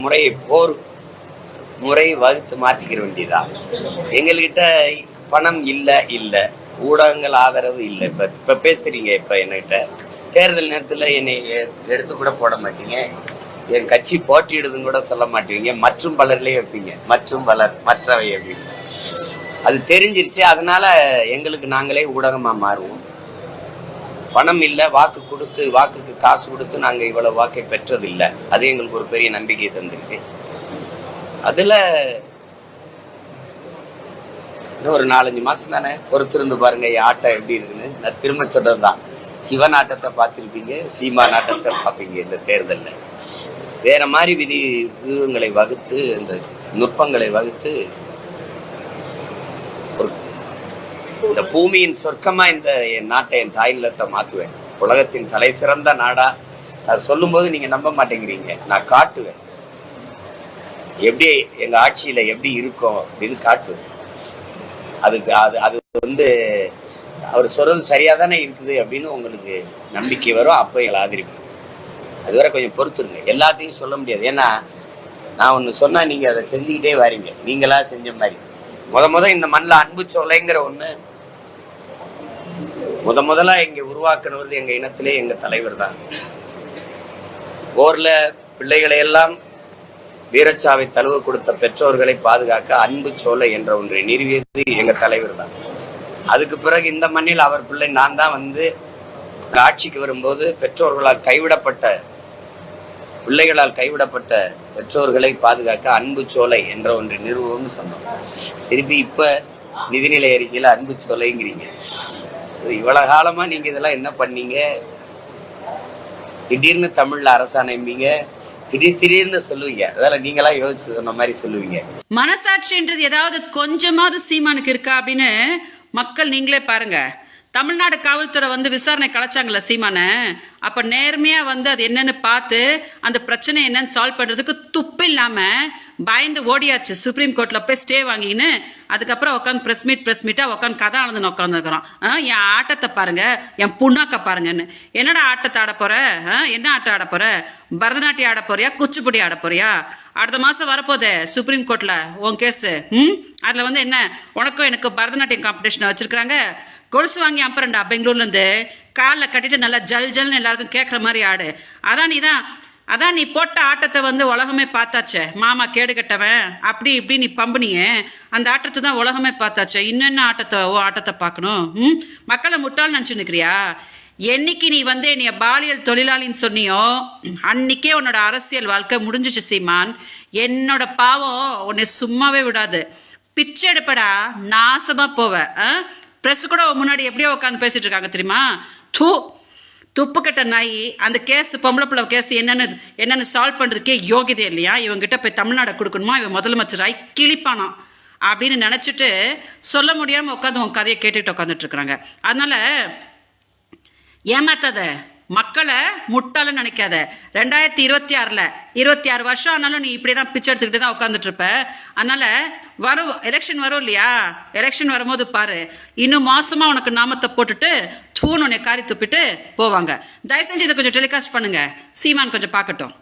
முறையை போர் முறை வகுத்து மாற்றிக்கிற வேண்டியதான். எங்கள்கிட்ட பணம் இல்லை, ஊடகங்கள் ஆதரவு இல்லை. இப்ப பேசுறீங்க, இப்ப என்கிட்ட தேர்தல் நேரத்தில் என்னை எடுத்து கூட போட மாட்டீங்க, என் கட்சி போட்டியிடுதுன்னு கூட சொல்ல மாட்டீங்க, மற்றும் பலர்களே வைப்பீங்க, மற்றும் பலர் மற்றவை வைப்பீங்க. அது தெரிஞ்சிருச்சு. அதனால எங்களுக்கு நாங்களே ஊடகமா மாறுவோம். பணம் இல்லை, வாக்குக்கு காசு கொடுத்து நாங்கள் இவ்வளவு வாக்கை பெற்றதில்லை. அது எங்களுக்கு ஒரு பெரிய நம்பிக்கை தந்திருக்கு. அதுல இன்னும் ஒரு 4-5 மாசம் தானே பொறுத்திருந்து பாருங்க என் ஆட்டம் எப்படி இருக்குன்னு. நான் திரும்ப சொல்றதுதான், சிவன் ஆட்டத்தை பார்த்திருப்பீங்க, சீமான் ஆட்டத்தை பார்ப்பீங்க. இந்த தேர்தலில் வேற மாதிரி வியூகங்களை வகுத்து, இந்த நுட்பங்களை வகுத்து இந்த பூமியின் சொர்க்கமா இந்த என் நாட்டை, என் தாய் நிலத்தை மாத்துவேன். உலகத்தின் தலை சிறந்த நாடா. அது சொல்லும் போது நீங்க நம்ப மாட்டேங்கிறீங்க. நான் காட்டுவேன் எப்படி எங்க ஆட்சியில எப்படி இருக்கும் அப்படின்னு காட்டுவேன். அது அவர் சொல்றது சரியா தானே இருக்குது அப்படின்னு உங்களுக்கு நம்பிக்கை வரும். அப்போ எங்களை ஆதரிப்பேன். அதுவரை கொஞ்சம் பொறுத்துருங்க. எல்லாத்தையும் சொல்ல முடியாது. ஏன்னா நான் ஒன்று சொன்னா நீங்க அதை செஞ்சுக்கிட்டே வரீங்க, நீங்களா செஞ்ச மாதிரி. முத இந்த மண்ணில் அன்பு சோலைங்கிற ஒண்ணு முதலா இங்க உருவாக்குனது எங்க இனத்திலே எங்க தலைவர் தான். போர்ல பிள்ளைகளை எல்லாம் வீரச்சாவை தழுவ கொடுத்த பெற்றோர்களை பாதுகாக்க அன்பு சோலை என்ற ஒன்றை நிறுவியது எங்க தலைவர் தான். அதுக்கு பிறகு இந்த மண்ணில் அவர் பிள்ளை நான் தான் ஆட்சிக்கு வரும்போது பிள்ளைகளால் கைவிடப்பட்ட பெற்றோர்களை பாதுகாக்க அன்பு சோலை என்ற ஒன்றை நிறுவனம்னு சொன்னோம். திருப்பி இப்ப நிதிநிலை அறிக்கையில அன்பு சோலைங்கிறீங்க. இவ்வளவு காலமா நீங்க இதெல்லாம் என்ன பண்ணீங்க? திடீர்னு தமிழ்ல அரசாணைம்பீங்க, திடீர்னு சொல்லுவீங்க. அதெல்லாம் நீங்களா யோசிச்சு சொன்ன மாதிரி சொல்லுவீங்க. மனசாட்சின்றது ஏதாவது கொஞ்சமாவது சீமானுக்கு இருக்கா அப்படின்னு மக்கள் நீங்களே பாருங்க. தமிழ்நாடு காவல்துறை விசாரணை கலைச்சாங்கல்ல சீமான, அப்ப நேர்மையா அது என்னன்னு பார்த்து அந்த பிரச்சனை என்னன்னு சால்வ் பண்றதுக்கு துப்பு இல்லாம பயந்து ஓடியாச்சு. சுப்ரீம் கோர்ட்ல போய் ஸ்டே வாங்கின்னு அதுக்கப்புறம் உட்காந்து பிரஸ் மீட்டா உட்காந்து கதை ஆனதுன்னு உட்காந்துருக்கிறோம். என் ஆட்டத்தை பாருங்க, என் புண்ணாக்க பாருங்கன்னு. என்னடா ஆட்டத்தை ஆட போற? என்ன ஆட்டம் ஆட போற? பரதநாட்டியம் ஆட போறியா, குச்சிப்புடி ஆட போறியா? அடுத்த மாசம் வரப்போதே சுப்ரீம் கோர்ட்ல உன் கேஸ். அதுல என்ன உனக்கும் எனக்கு பரதநாட்டியம் காம்படிஷன் வச்சிருக்காங்க. கொலுசு வாங்கி அப்புறம்டா பெங்களூர்ல இருந்து காலில் கட்டிட்டு நல்லா ஜல்னு எல்லாருக்கும் கேட்குற மாதிரி ஆடு. அதான் நீ போட்ட ஆட்டத்தை உலகமே பார்த்தாச்சே. மாமா கேடு கட்டவன் அப்படி இப்படி நீ பம்புனிய அந்த ஆட்டத்தை தான் உலகமே பார்த்தாச்சே. இன்னென்ன ஆட்டத்தை பார்க்கணும்? மக்களை முட்டாள் நினச்சு நிற்கிறியா? என்னைக்கு நீ என்னைய பாலியல் தொழிலாளின்னு சொன்னியோ அன்னைக்கே உன்னோட அரசியல் வாழ்க்கை முடிஞ்சிச்சு சீமான். என்னோட பாவம் உன்னை சும்மாவே விடாது. பிச்சை எடுப்படா, நாசமா போவ. பிரஸ் கூட முன்னாடி எப்படியோ உட்காந்து பேசிட்டு இருக்காங்க தெரியுமா? துப்பு கட்ட நாய். அந்த கேஸ், பொம்பளை பிள்ளை கேஸ் என்னன்னு சால்வ் பண்றதுக்கே யோகியதை இல்லையா? இவங்கிட்ட போய் தமிழ்நாடு கொடுக்கணுமா, இவன் முதலமைச்சராய் கிளிப்பானா அப்படின்னு நினைச்சிட்டு சொல்ல முடியாம உட்காந்து உன் கதையை கேட்டுட்டு உட்காந்துட்டு இருக்கிறாங்க. அதனால ஏமாத்தாத, மக்களை முட்டாளன்னு நினைக்காத. 2026 26 வருஷம் ஆனாலும் நீ இப்படிதான் பிச்சை எடுத்துக்கிட்டு தான் உட்காந்துட்டு இருப்ப. அதனால எலெக்ஷன் வரும் இல்லையா? எலெக்ஷன் வரும்போது பாரு, இன்னும் மாசமா உனக்கு நாமத்தை போட்டுட்டு தூண் உன்னை காரி துப்பிட்டு போவாங்க. தயவு செஞ்சு இதை கொஞ்சம் டெலிகாஸ்ட் பண்ணுங்க, சீமான் கொஞ்சம் பார்க்கட்டும்.